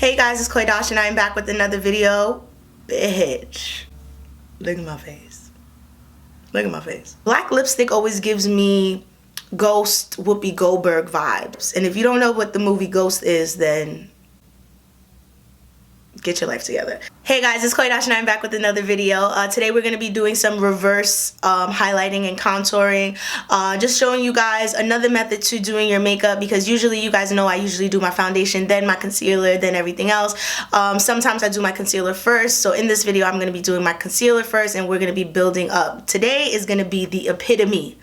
Hey guys, it's Khloe Dosh and I'm back with another video. Bitch. Look at my face. Look at my face. Black lipstick always gives me Ghost Whoopi Goldberg vibes. And if you don't know what the movie Ghost is, then get your life together. Hey guys, it's Khloe Dosh and I'm back with another video. Today we're going to be doing some reverse highlighting and contouring. Just showing you guys another method to doing your makeup, because usually you guys know I usually do my foundation, then my concealer, then everything else. Sometimes I do my concealer first. So in this video I'm going to be doing my concealer first and we're going to be building up. Today is going to be the epitome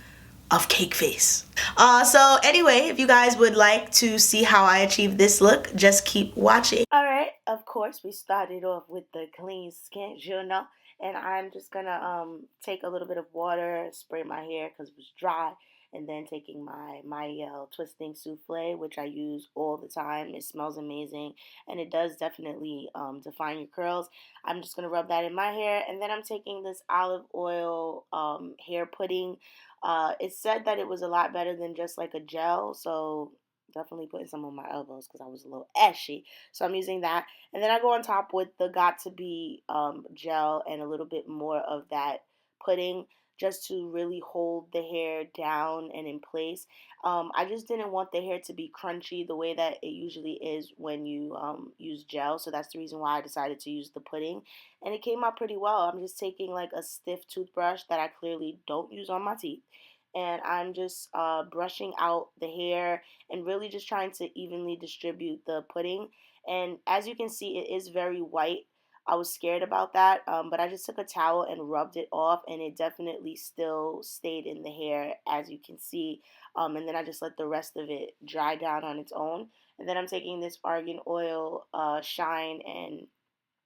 of cake face. So anyway, if you guys would like to see how I achieve this look, just keep watching. Alright, of course we started off with the clean skin, you know, and I'm just gonna take a little bit of water, spray my hair because it was dry, and then taking my MIELLE twisting souffle, which I use all the time. It smells amazing and it does definitely define your curls. I'm just gonna rub that in my hair, and then I'm taking this olive oil hair pudding. It said that it was a lot better than just like a gel, so definitely putting some on my elbows because I was a little ashy. So I'm using that, and then I go on top with the Got To Be gel and a little bit more of that pudding, just to really hold the hair down and in place. I just didn't want the hair to be crunchy the way that it usually is when you use gel, so that's the reason why I decided to use the pudding, and it came out pretty well. I'm just taking like a stiff toothbrush that I clearly don't use on my teeth, and I'm just brushing out the hair and really just trying to evenly distribute the pudding. And as you can see, it is very white. I was scared about that, but I just took a towel and rubbed it off, and it definitely still stayed in the hair, as you can see. And then I just let the rest of it dry down on its own. And then I'm taking this Argan Oil Shine and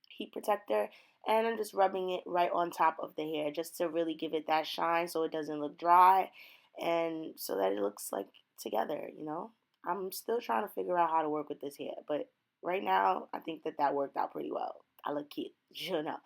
Heat Protector, and I'm just rubbing it right on top of the hair just to really give it that shine so it doesn't look dry and so that it looks like together, you know. I'm still trying to figure out how to work with this hair, but right now I think that worked out pretty well. I look cute, you know.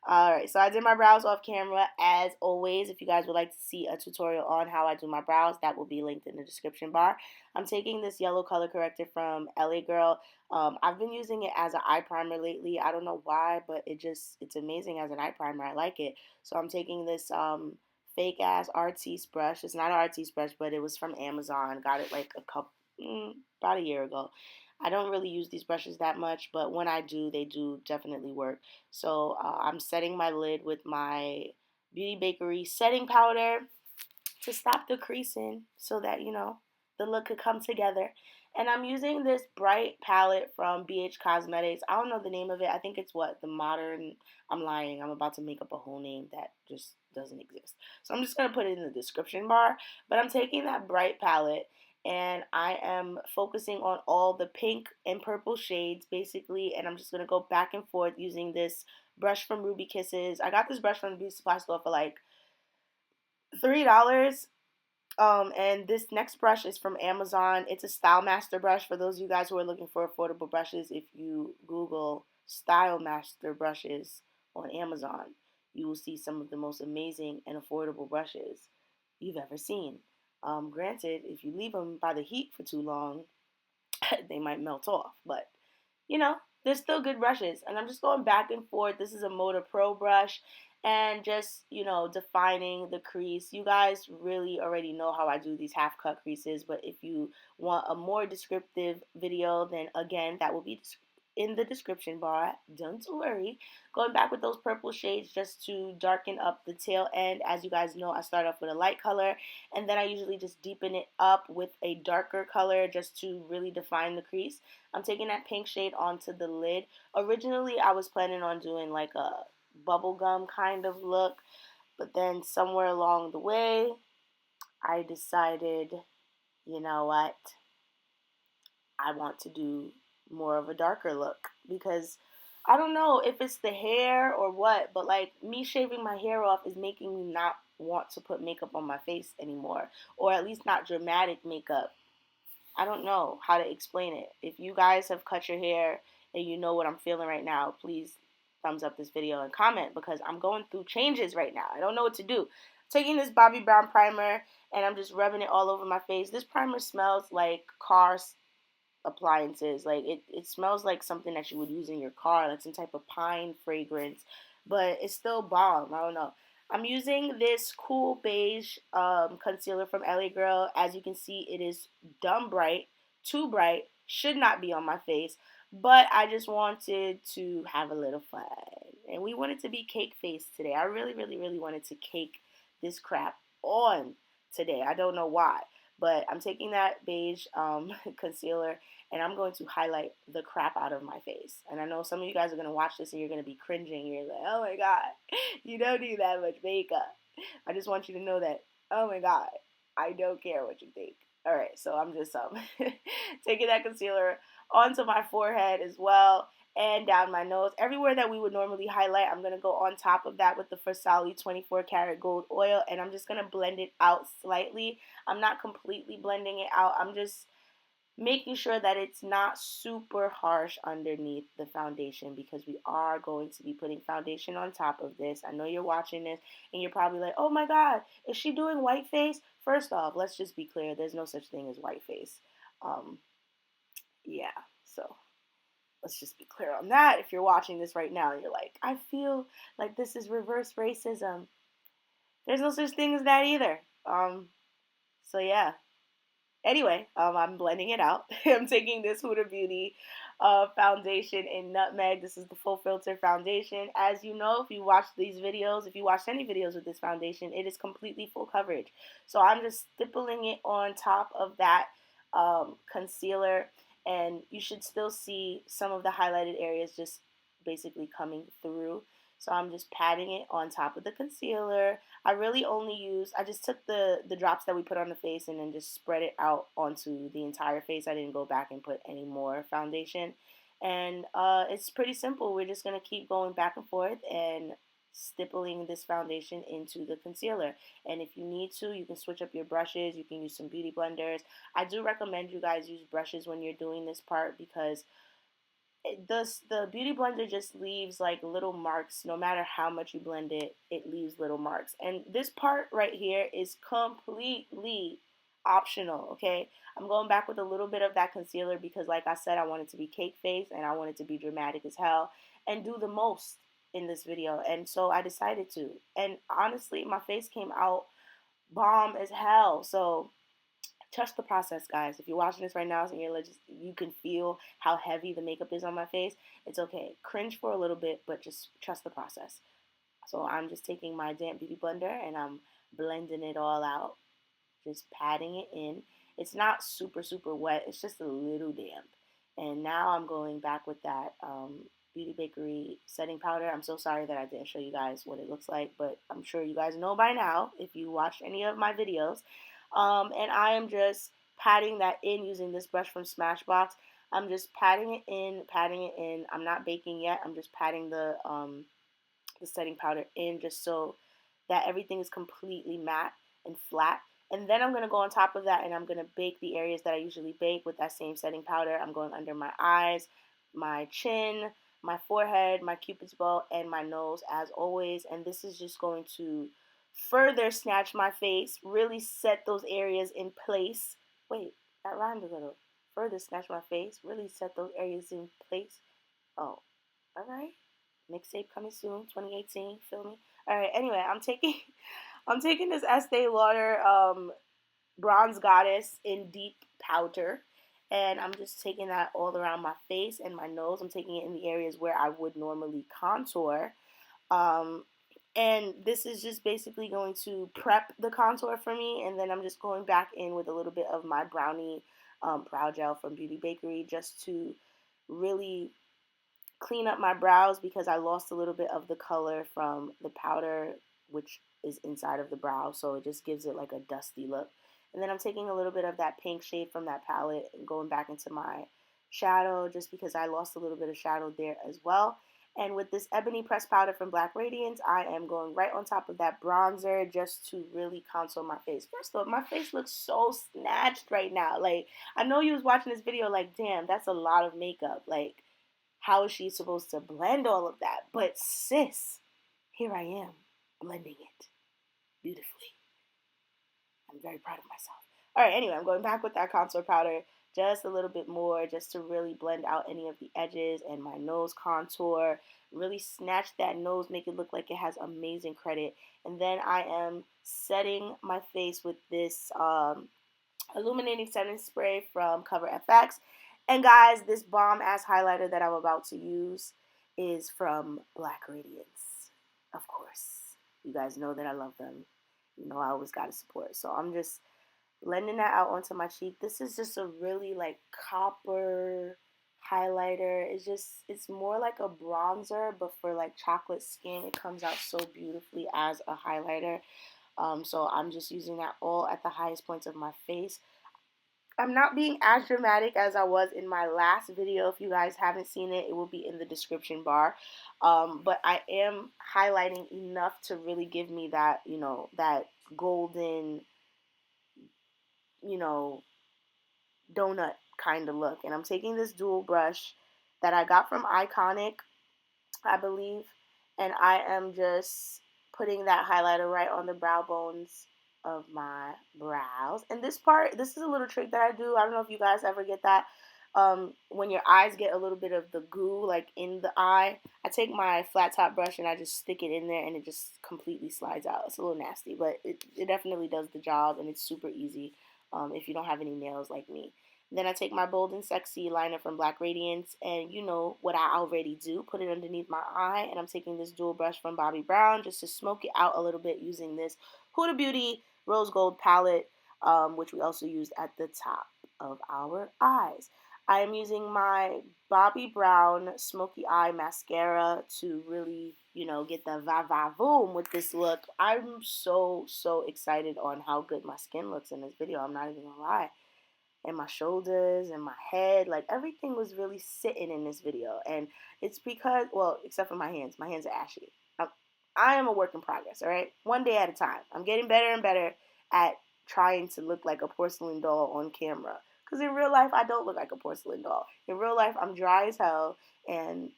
Alright, so I did my brows off camera as always. If you guys would like to see a tutorial on how I do my brows, that will be linked in the description bar. I'm taking this yellow color corrector from LA Girl. I've been using it as an eye primer lately. I don't know why, but it's amazing as an eye primer. I like it. So I'm taking this fake ass Artiste brush. It's not an Artiste brush, but it was from Amazon. Got it like about a year ago. I don't really use these brushes that much, but when I do, they do definitely work. So I'm setting my lid with my Beauty Bakery setting powder to stop the creasing so that, you know, the look could come together. And I'm using this bright palette from BH Cosmetics. I don't know the name of it. I think it's the Modern. I'm lying. I'm about to make up a whole name that just doesn't exist. So I'm just going to put it in the description bar. But I'm taking that bright palette and I am focusing on all the pink and purple shades basically, and I'm just going to go back and forth using this brush from Ruby Kisses. I got this brush from the beauty supply store for like $3. And this next brush is from Amazon. It's a Style Master brush for those of you guys who are looking for affordable brushes. If you Google Style Master brushes on Amazon, you will see some of the most amazing and affordable brushes you've ever seen. Granted, if you leave them by the heat for too long, they might melt off, but you know, they're still good brushes. And I'm just going back and forth. This is a Motor Pro brush, and just, you know, defining the crease. You guys really already know how I do these half cut creases, but if you want a more descriptive video, then again, that will be in the description bar. Don't worry. Going back with those purple shades just to darken up the tail end. As you guys know, I start off with a light color, and then I usually just deepen it up with a darker color just to really define the crease. I'm taking that pink shade onto the lid. Originally, I was planning on doing like a bubblegum kind of look, but then somewhere along the way, I decided, you know what, I want to do more of a darker look, because I don't know if it's the hair or what, but like me shaving my hair off is making me not want to put makeup on my face anymore, or at least not dramatic makeup. I don't know how to explain it. If you guys have cut your hair and you know what I'm feeling right now, please thumbs up this video and comment, because I'm going through changes right now. I don't know what to do. Taking this Bobbi Brown primer and I'm just rubbing it all over my face. This primer smells like car appliances. Like it smells like something that you would use in your car, like some type of pine fragrance, but it's still bomb. I don't know. I'm using this cool beige concealer from LA Girl. As you can see, it is dumb bright, too bright, should not be on my face, but I just wanted to have a little fun. And we wanted to be cake face today. I really, really, really wanted to cake this crap on today. I don't know why. But I'm taking that beige concealer and I'm going to highlight the crap out of my face. And I know some of you guys are going to watch this and you're going to be cringing. You're like, oh my God, you don't need that much makeup. I just want you to know that, oh my God, I don't care what you think. All right, so I'm just taking that concealer onto my forehead as well and down my nose. Everywhere that we would normally highlight, I'm going to go on top of that with the Versali 24 karat gold oil, and I'm just going to blend it out slightly. I'm not completely blending it out. I'm just making sure that it's not super harsh underneath the foundation, because we are going to be putting foundation on top of this. I know you're watching this and you're probably like, oh my God, is she doing white face? First off, let's just be clear. There's no such thing as white face. Yeah, so let's just be clear on that. If you're watching this right now and you're like, I feel like this is reverse racism, there's no such thing as that either. So yeah. Anyway, I'm blending it out. I'm taking this Huda Beauty foundation in Nutmeg. This is the full filter foundation. As you know, if you watch these videos, if you watched any videos with this foundation, it is completely full coverage. So I'm just stippling it on top of that concealer, and you should still see some of the highlighted areas just basically coming through. So I'm just patting it on top of the concealer. I really only use, I just took the drops that we put on the face and then just spread it out onto the entire face. I didn't go back and put any more foundation. And it's pretty simple. We're just going to keep going back and forth and stippling this foundation into the concealer. And if you need to, you can switch up your brushes. You can use some beauty blenders. I do recommend you guys use brushes when you're doing this part, because the beauty blender just leaves like little marks. No matter how much you blend it, it leaves little marks. And this part right here is completely optional, okay? I'm going back with a little bit of that concealer because, like I said, I want it to be cake face and I want it to be dramatic as hell and do the most in this video. And so I decided to. And honestly, my face came out bomb as hell. So trust the process, guys. If you're watching this right now and you can feel how heavy the makeup is on my face, it's okay. Cringe for a little bit, but just trust the process. So I'm just taking my damp beauty blender and I'm blending it all out, just patting it in. It's not super, super wet. It's just a little damp. And now I'm going back with that Beauty Bakery setting powder. I'm so sorry that I didn't show you guys what it looks like, but I'm sure you guys know by now if you watched any of my videos. And I am just patting that in using this brush from Smashbox. I'm just patting it in, patting it in. I'm not baking yet. I'm just patting the setting powder in just so that everything is completely matte and flat. And then I'm going to go on top of that and I'm going to bake the areas that I usually bake with that same setting powder. I'm going under my eyes, my chin, my forehead, my cupid's bow, and my nose as always. And this is just going to further snatch my face, really set those areas in place. Wait, that rhymed a little. Further snatch my face, really set those areas in place. Oh, all right. Mixtape coming soon, 2018. Feel me? All right. Anyway, I'm taking this Estee Lauder Bronze Goddess in deep powder, and I'm just taking that all around my face and my nose. I'm taking it in the areas where I would normally contour. And this is just basically going to prep the contour for me. And then I'm just going back in with a little bit of my brownie brow gel from Beauty Bakery just to really clean up my brows, because I lost a little bit of the color from the powder, which is inside of the brow. So it just gives it like a dusty look. And then I'm taking a little bit of that pink shade from that palette and going back into my shadow just because I lost a little bit of shadow there as well. And with this Ebony pressed powder from Black Radiance, I am going right on top of that bronzer just to really contour my face. First of all, my face looks so snatched right now. Like, I know you was watching this video like, damn, that's a lot of makeup. Like, how is she supposed to blend all of that? But sis, here I am, blending it beautifully. I'm very proud of myself. All right, anyway, I'm going back with that contour powder, just a little bit more, just to really blend out any of the edges and my nose contour. Really snatch that nose, make it look like it has amazing credit. And then I am setting my face with this illuminating setting spray from Cover FX. And guys, this bomb ass highlighter that I'm about to use is from Black Radiance. Of course, you guys know that I love them. You know I always gotta support. So I'm just blending that out onto my cheek. This is just a really like copper highlighter. It's more like a bronzer, but for like chocolate skin. It comes out so beautifully as a highlighter. So I'm just using that all at the highest points of my face. I'm not being as dramatic as I was in my last video. If you guys haven't seen it, it will be in the description bar. But I am highlighting enough to really give me that, you know, that golden, you know, donut kind of look. And I'm taking this dual brush that I got from Iconic, I believe, and I am just putting that highlighter right on the brow bones of my brows. And this is a little trick that I do. I don't know if you guys ever get that. When your eyes get a little bit of the goo like in the eye, I take my flat top brush and I just stick it in there and it just completely slides out. It's a little nasty, but it definitely does the job, and it's super easy if you don't have any nails like me. Then I take my Bold and Sexy liner from Black Radiance, and you know what I already do, put it underneath my eye, and I'm taking this dual brush from Bobbi Brown just to smoke it out a little bit using this Huda Beauty Rose Gold palette, which we also used at the top of our eyes. I am using my Bobbi Brown Smoky Eye Mascara to really, you know, get the va-va-voom with this look. I'm so excited on how good my skin looks in this video. I'm not even gonna lie. And my shoulders and my head, like everything was really sitting in this video. And it's because, well, except for my hands. My hands are ashy. I am a work in progress, all right? One day at a time. I'm getting better and better at trying to look like a porcelain doll on camera. Because in real life, I don't look like a porcelain doll. In real life, I'm dry as hell, and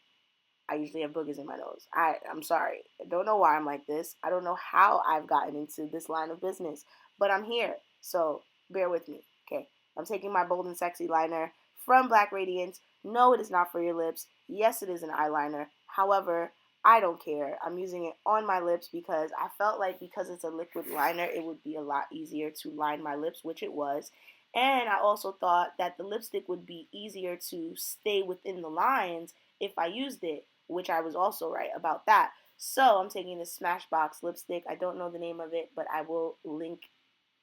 I usually have boogers in my nose. I'm sorry. I don't know why I'm like this. I don't know how I've gotten into this line of business. But I'm here, so bear with me, okay? I'm taking my Bold and Sexy liner from Black Radiance. No, it is not for your lips. Yes, it is an eyeliner. However, I don't care. I'm using it on my lips because I felt like because it's a liquid liner, it would be a lot easier to line my lips, which it was. And I also thought that the lipstick would be easier to stay within the lines if I used it, which I was also right about that. So I'm taking this Smashbox lipstick. I don't know the name of it, but I will link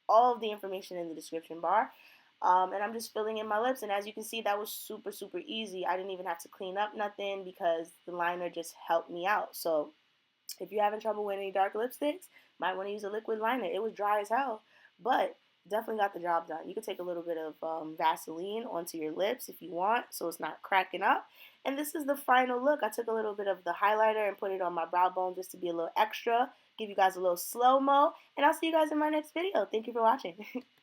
all of the information in the description bar. And I'm just filling in my lips, and as you can see, that was super easy. I didn't even have to clean up nothing because the liner just helped me out. So if you're having trouble with any dark lipsticks, might want to use a liquid liner. It was dry as hell, but definitely got the job done. You can take a little bit of Vaseline onto your lips if you want, so it's not cracking up. And this is the final look. I took a little bit of the highlighter and put it on my brow bone just to be a little extra, give you guys a little slow-mo, and I'll see you guys in my next video. Thank you for watching.